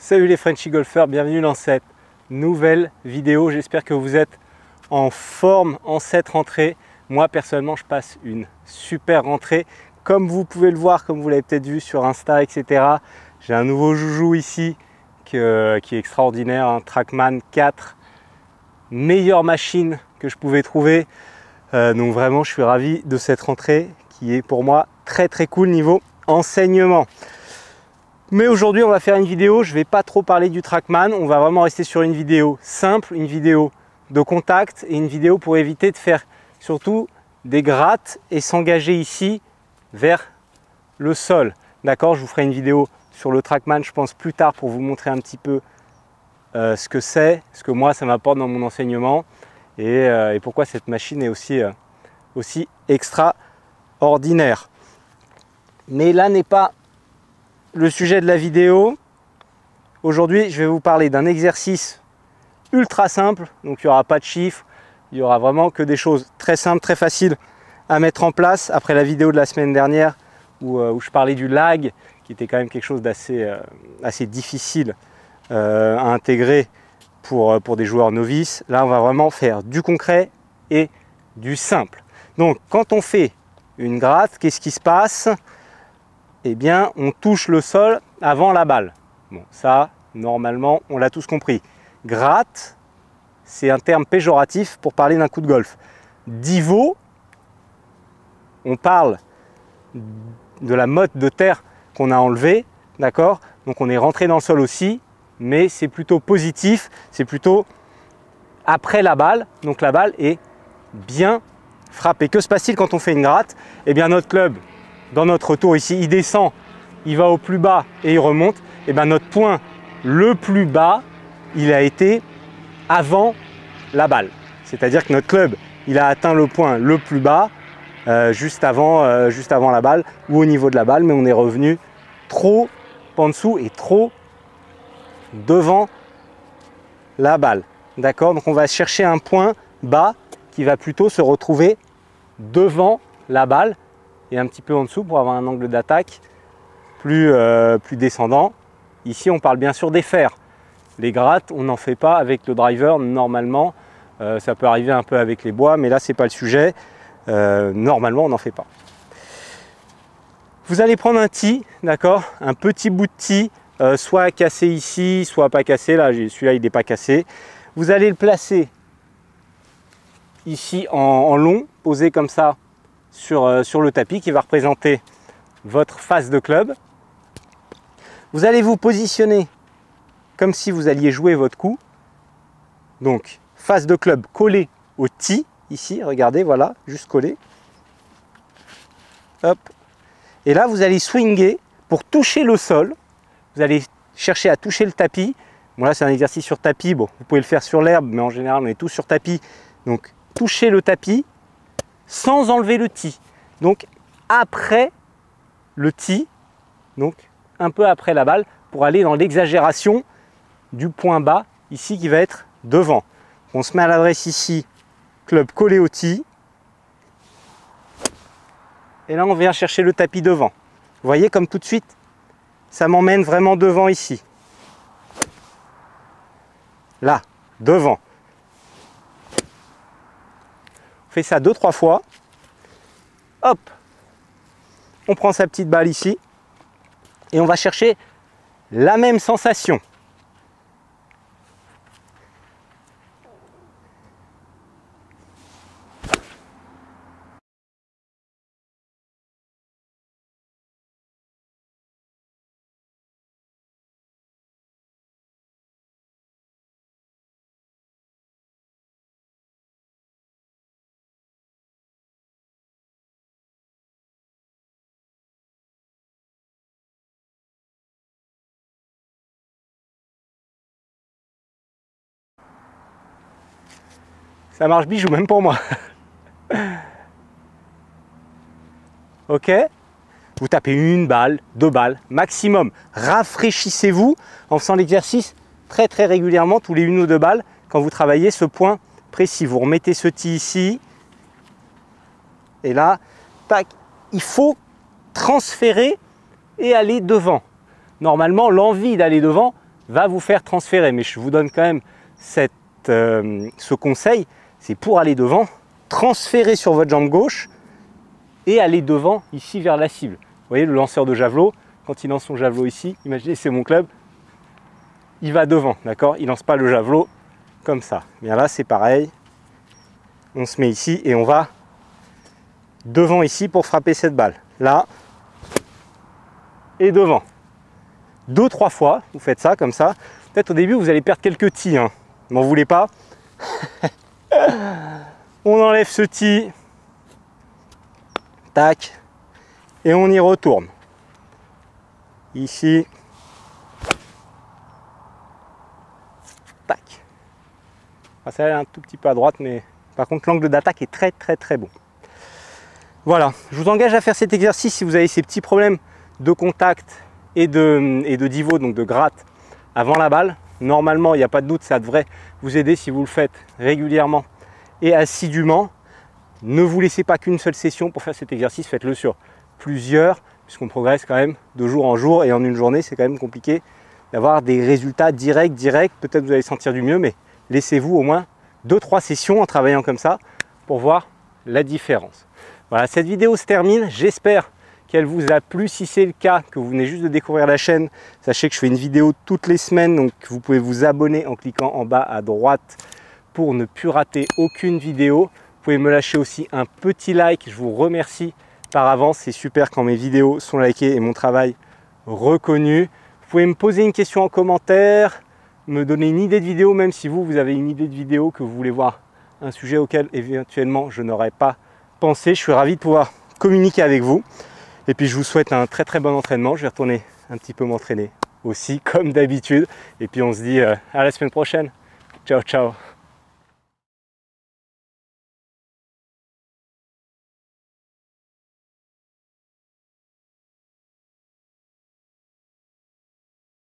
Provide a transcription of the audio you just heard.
Salut les Frenchy golfeurs, bienvenue dans cette nouvelle vidéo. J'espère que vous êtes en forme en cette rentrée. Moi personnellement je passe une super rentrée. Comme vous pouvez le voir, comme vous l'avez peut-être vu sur Insta, etc. J'ai un nouveau joujou ici qui est extraordinaire, un Trackman 4. Meilleure machine que je pouvais trouver. Donc vraiment je suis ravi de cette rentrée qui est pour moi très cool niveau enseignement. Mais aujourd'hui on va faire une vidéo, je ne vais pas trop parler du Trackman, on va vraiment rester sur une vidéo simple, une vidéo de contact et une vidéo pour éviter de faire surtout des grattes et s'engager ici vers le sol. D'accord, je vous ferai une vidéo sur le Trackman je pense plus tard pour vous montrer un petit peu ce que c'est, ce que moi ça m'apporte dans mon enseignement et pourquoi cette machine est aussi extraordinaire. Mais là n'est pas le sujet de la vidéo. Aujourd'hui, je vais vous parler d'un exercice ultra simple. Donc, il n'y aura pas de chiffres. Il n'y aura vraiment que des choses très simples, très faciles à mettre en place. Après la vidéo de la semaine dernière où je parlais du lag, qui était quand même quelque chose d'assez difficile à intégrer pour des joueurs novices. Là, on va vraiment faire du concret et du simple. Donc, quand on fait une gratte, qu'est-ce qui se passe ? Eh bien, on touche le sol avant la balle. Bon, ça, normalement, on l'a tous compris. Gratte, c'est un terme péjoratif pour parler d'un coup de golf. Divot, on parle de la motte de terre qu'on a enlevée, d'accord? Donc, on est rentré dans le sol aussi, mais c'est plutôt positif, c'est plutôt après la balle. Donc, la balle est bien frappée. Que se passe-t-il quand on fait une gratte? Eh bien, notre club, dans notre retour ici, il descend, il va au plus bas et il remonte. Et bien notre point le plus bas, il a été avant la balle. C'est-à-dire que notre club, il a atteint le point le plus bas juste avant la balle ou au niveau de la balle, mais on est revenu trop en dessous et trop devant la balle. D'accord? Donc on va chercher un point bas qui va plutôt se retrouver devant la balle et un petit peu en dessous pour avoir un angle d'attaque plus descendant. Ici, on parle bien sûr des fers. Les grattes, on n'en fait pas avec le driver normalement. Ça peut arriver un peu avec les bois, mais là, ce n'est pas le sujet. Normalement, on n'en fait pas. Vous allez prendre un tee, d'accord, un petit bout de tee, soit cassé ici, soit pas cassé. Là, celui-là, il n'est pas cassé. Vous allez le placer ici en long, posé comme ça, sur le tapis qui va représenter votre face de club. Vous allez vous positionner comme si vous alliez jouer votre coup. Donc, face de club collée au tee, ici, regardez, voilà, juste collé. Hop. Et là, vous allez swinger pour toucher le sol. Vous allez chercher à toucher le tapis. Bon, là, c'est un exercice sur tapis. Bon, vous pouvez le faire sur l'herbe, mais en général, on est tous sur tapis. Donc, touchez le tapis sans enlever le tee. Donc après le tee, donc un peu après la balle, pour aller dans l'exagération du point bas, ici qui va être devant. On se met à l'adresse ici, club collé au tee. Et là on vient chercher le tapis devant. Vous voyez comme tout de suite, ça m'emmène vraiment devant ici. Là, devant. On fait ça 2-3 fois. Hop, on prend sa petite balle ici et on va chercher la même sensation. Ça marche bijou, même pour moi. Ok? Vous tapez une balle, 2 balles, maximum. Rafraîchissez-vous en faisant l'exercice très régulièrement, tous les 1 ou 2 balles, quand vous travaillez ce point précis. Vous remettez ce tee ici. Et là, tac, il faut transférer et aller devant. Normalement, l'envie d'aller devant va vous faire transférer. Mais je vous donne quand même ce conseil, c'est pour aller devant, transférer sur votre jambe gauche et aller devant ici vers la cible. Vous voyez le lanceur de javelot, quand il lance son javelot ici, imaginez c'est mon club, il va devant, d'accord? Il lance pas le javelot comme ça. Bien là c'est pareil, on se met ici et on va devant ici pour frapper cette balle. Là et devant. 2-3 fois, vous faites ça comme ça. Peut-être au début vous allez perdre quelques tis, hein. M'en voulez pas. On enlève ce tee. Tac. Et on y retourne. Ici. Tac. Ça va un tout petit peu à droite, mais par contre l'angle d'attaque est très bon. Voilà, je vous engage à faire cet exercice si vous avez ces petits problèmes de contact et de divot, donc de gratte avant la balle. Normalement, il n'y a pas de doute, ça devrait vous aider si vous le faites régulièrement et assidûment. Ne vous laissez pas qu'une seule session pour faire cet exercice, faites-le sur plusieurs, puisqu'on progresse quand même de jour en jour, et en une journée, c'est quand même compliqué d'avoir des résultats directs. Peut-être vous allez sentir du mieux, mais laissez-vous au moins 2-3 sessions en travaillant comme ça pour voir la différence. Voilà, cette vidéo se termine, j'espère qu'elle vous a plu. Si c'est le cas, que vous venez juste de découvrir la chaîne, sachez que je fais une vidéo toutes les semaines, donc vous pouvez vous abonner en cliquant en bas à droite pour ne plus rater aucune vidéo. Vous pouvez me lâcher aussi un petit like, je vous remercie par avance, c'est super quand mes vidéos sont likées et mon travail reconnu. Vous pouvez me poser une question en commentaire, me donner une idée de vidéo, même si vous avez une idée de vidéo, que vous voulez voir un sujet auquel éventuellement je n'aurais pas pensé. Je suis ravi de pouvoir communiquer avec vous. Et puis je vous souhaite un très bon entraînement. Je vais retourner un petit peu m'entraîner aussi comme d'habitude. Et puis on se dit à la semaine prochaine. Ciao, ciao.